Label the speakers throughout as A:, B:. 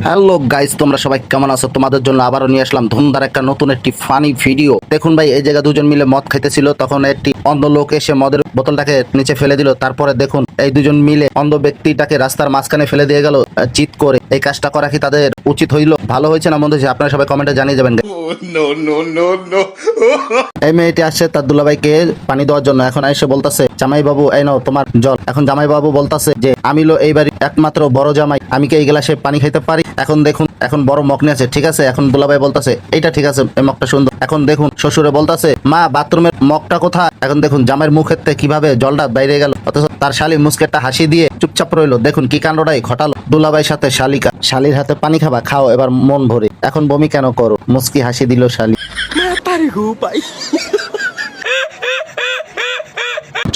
A: Hello guys, তোমরা সবাই কেমন আছো? তোমাদের জন্য আবারও নিয়ে আসলাম ধুমধার একটা নতুন একটি ফানি ভিডিও। দেখুন ভাই, এই জায়গা দুজন মিলে মদ খাইতেছিল, তখন একটি অন্ধ লোক এসে মদের বোতলটাকে নিচে ফেলে দিল। তারপরে দেখুন এই দুজন মিলে অন্ধ ব্যক্তিটাকে রাস্তার মাঝখানে ফেলে দিয়ে গেল চিৎ করে। এই কাজটা করা কি তাদের উচিত হইলো? ভালো হয়েছে না মন্দ হয়েছে? আপনারা সবাই কমেন্টে জানিয়ে যাবেন। এই মেয়েটি আসছে তার দুলাভাইকে পানি দেওয়ার জন্য। এখন এসে বলতেছে, জামাই বাবু এই নাও তোমার জল। এখন জামাই বাবু বলতেছে যে আমি লো এই বাড়ির একমাত্র বড় জামাই, আমি কি এই গ্লাসে পানি খাইতে পারি? এখন দেখুন, এখন বড় মগ নিয়ে আছে, ঠিক আছে। এখন দুলাভাই বলতেছে এইটা ঠিক আছে, এই মগটা সুন্দর। এখন দেখুন শ্বশুরে বলতেছে, মা বাথরুমের মগটা কোথায়? এখন দেখুন জামাইয়ের মুখের থেকে কিভাবে জলটা বাইরে গেল, অথচ তার শালি মুস্কেটটা হাসি দিয়ে চুপচাপ রইলো। দেখুন কি কাণ্ডটাই ঘটালো দুলাভাইয়ের সাথে শালিকা। শালির হাতে পানি খাবা, খাও এবার মন ভরে। এখন বমি কেন করো? মুস্কি হাসি দিল শালি।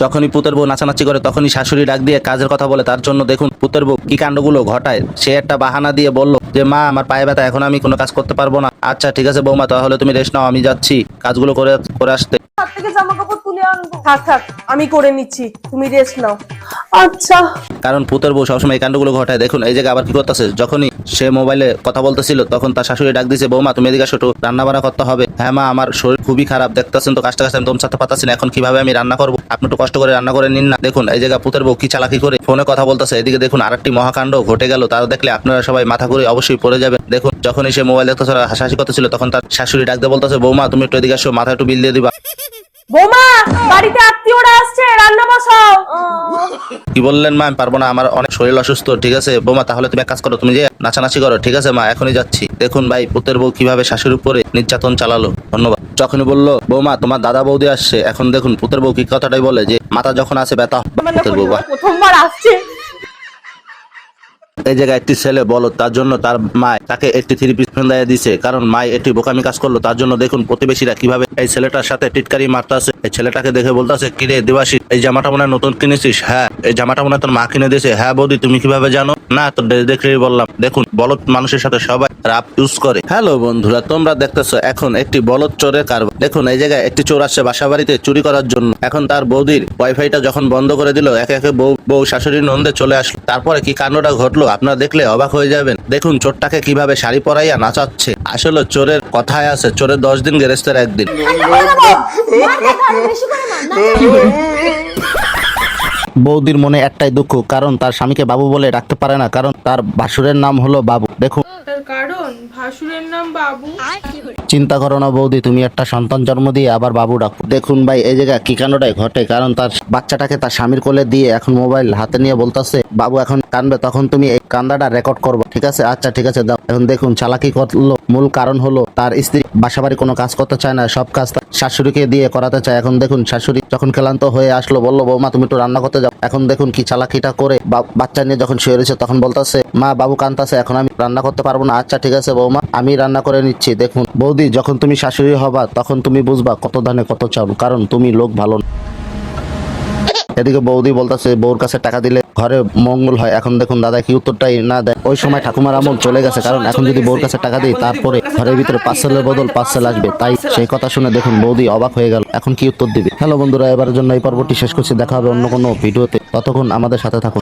A: যখনই পুতের বউ নাচানাচি করে তখনই শাশুড়ি ডাক দিয়ে কাজের কথা বলে। তার জন্য দেখুন পুতের বউ কি কাণ্ডগুলো ঘটায়। সে একটা বাহানা দিয়ে বলল যে মা আমার পায়ে ব্যথা, এখন আমি কোনো কাজ করতে পারবো না। আচ্ছা ঠিক আছে বৌমা, তাহলে তুমি রেস্ট নাও, আমি যাচ্ছি কাজগুলো করে করে আসতে।
B: হাত থেকে জামা কাপড় তুলে আনবো। থাক থাক, আমি করে নিচ্ছি, তুমি রেস্ট নাও। আচ্ছা।
A: কারণ পুতের বউ সবসময় এই কাণ্ডগুলো ঘটায়। দেখুন এই জায়গায় আবার কি করতেছে, যখনই সে মোবাইলে কথা বলতেছিল তখন তার শাশুড়ি ডাক দিয়েছে, বৌমা তুমি এদিকে আসো, একটু রান্না বান্না করতে হবে। হ্যাঁ মা, আমার শরীর খুবই খারাপ, দেখতেছেন তো কাজটা কাজটা আমি দম ছাড়তে পারতাছি না, এখন কিভাবে আমি রান্না করবো? আপনি একটু কষ্ট করে রান্না করে নিন না। দেখুন এই জায়গা পুতের বউ কি চালাকি করে ফোনে কথা বলতেছে। এদিকে দেখুন আরেকটি মহাকাণ্ড ঘটে গেল, তার দেখলে আপনারা সবাই মাথা ঘুরে অবশ্যই পড়ে যাবেন। দেখুন যখনই সে মোবাইল দেখতেছে হাসাহাসি করতেছিল তখন তার শাশুড়ি ডাক দিয়ে বলতেছে, বৌমা তুমি একটু এদিকে আসো, মাথা একটু বিল দিয়ে দিবা।
B: বৌমা, বাড়িতে আত্মীয়রা আসছে, রান্না বসাও।
A: কি বললেন মা? আমি পারবো না, আমার অনেক শরীর অসুস্থ। ঠিক আছে বৌমা, তাহলে তুমি এক কাজ করো, তুমি যে নাচানাচি করো। ঠিক আছে মা, এখনই যাচ্ছি। দেখুন ভাই পুতের বউ কিভাবে শাশুড়ির উপরে নির্যাতন চালালো। ধন্যবাদ। যখনই বললো বৌমা তোমার দাদা বৌদি আসছে, এখন দেখুন পুতের বউ কি কথাটাই বলে যে মাথা যখন আছে ব্যথা। পুতের বউ
B: প্রথমবার আসছে।
A: এই জায়গায় একটি ছেলে বলো, তার জন্য তার মা তাকে একটি থ্রি পিস ফেন্দাইয়া দিছে, কারণ মা একটি বোকামি কাজ করলো। তার জন্য দেখুন প্রতিবেশীরা কিভাবে এই ছেলেটার সাথে টিটকারি মারতেছে। এই ছেলেটাকে দেখে বলতেছে, কিরে দেবাশী, এই জামাটা মনে হয় নতুন কিনেছিস? হ্যাঁ। এই জামাটা মনে হয় তোর মা কিনে দিয়েছে? হ্যাঁ বৌদি, তুমি কিভাবে জানো? না তোর দেখলেই বললাম। দেখুন বলদ মানুষের সাথে সবাই রাপ ইউজ করে। হ্যালো বন্ধুরা, তোমরা দেখতেছো এখন একটি বলদ চোরের কারবার। দেখুন এই জায়গায় একটি চোর আসছে বাসা বাড়িতে চুরি করার জন্য। এখন তার বৌদির ওয়াইফাইটা যখন বন্ধ করে দিল, একে একে বউ শাশুড়ির নন্দে চলে আসলো। তারপরে কি কাণ্ডটা ঘটলো আপনারা দেখলে অবাক হয়ে যাবেন। দেখুন চোরটাকে কিভাবে শাড়ি পরাইয়া নাচাচ্ছে। আসলে চোরের কথায় আছে, চোরের 10 দিন গেরেস্তের 1 দিন। বৌদির মনে একটাই দুঃখ, কারণ তার স্বামীকে বাবু বলে ডাকতে পারে না, কারণ তার ভাসুরের নাম হলো বাবু। দেখুন
B: তার কারণ ভাসুরের নাম বাবু।
A: চিন্তা করো না বৌদি, তুমি একটা সন্তান জন্ম দিয়ে আবার বাবু ডাকো। দেখুন ভাই এই জায়গায় কি কাণ্ডটাই ঘটে, কারণ তার বাচ্চাটাকে তার স্বামীর কোলে দিয়ে এখন মোবাইল হাতে নিয়ে বলতেছে, বাবু এখন কানবে, তখন তুমি এই কান্দাটা রেকর্ড করবে। ঠিক আছে আচ্ছা ঠিক আছে দাও। এখন দেখুন চালাকি করলো, মূল কারণ হলো তার স্ত্রী বাসা বাড়ি কোনো কাজ করতে চায় না, সব কাজ তার শাশুড়িকে দিয়ে করাতে চায়। এখন দেখুন শাশুড়ি যখন ক্লান্ত হয়ে আসলো বললো, বৌমা তুমি একটু রান্না করতে যাও। এখন দেখুন কি চালাকিটা করে বাচ্চা নিয়ে যখন শুয়ে রয়েছে তখন বলতেছে, মা বাবু কান্তাছে, এখন আমি রান্না করতে পারবো না। আচ্ছা ঠিক আছে বৌমা, আমি রান্না করে নিচ্ছি। দেখুন বৌদি, যখন তুমি শাশুড়ি হবা তখন তুমি বুঝবা কত ধানে কত চাউল, কারণ তুমি লোক ভালো না। এদিকে বৌদি বলতেছে বউর কাছে টাকা দিলে ঘরে মঙ্গল হয়। এখন দেখুন দাদা কি উত্তরটাই না দেয়। ওই সময় ঠাকুমার আমল চলে গেছে, কারণ এখন যদি বউর কাছে টাকা দিই তারপরে ঘরের ভিতরে পার্সেলের বদল পার্সেল আসবে। তাই সেই কথা শুনে দেখুন বৌদি অবাক হয়ে গেল, এখন কি উত্তর দিবে। হ্যালো বন্ধুরা, এবারের জন্য এই পর্বটি শেষ করছি, দেখা হবে অন্য কোনো ভিডিওতে, ততক্ষণ আমাদের সাথে থাকুন।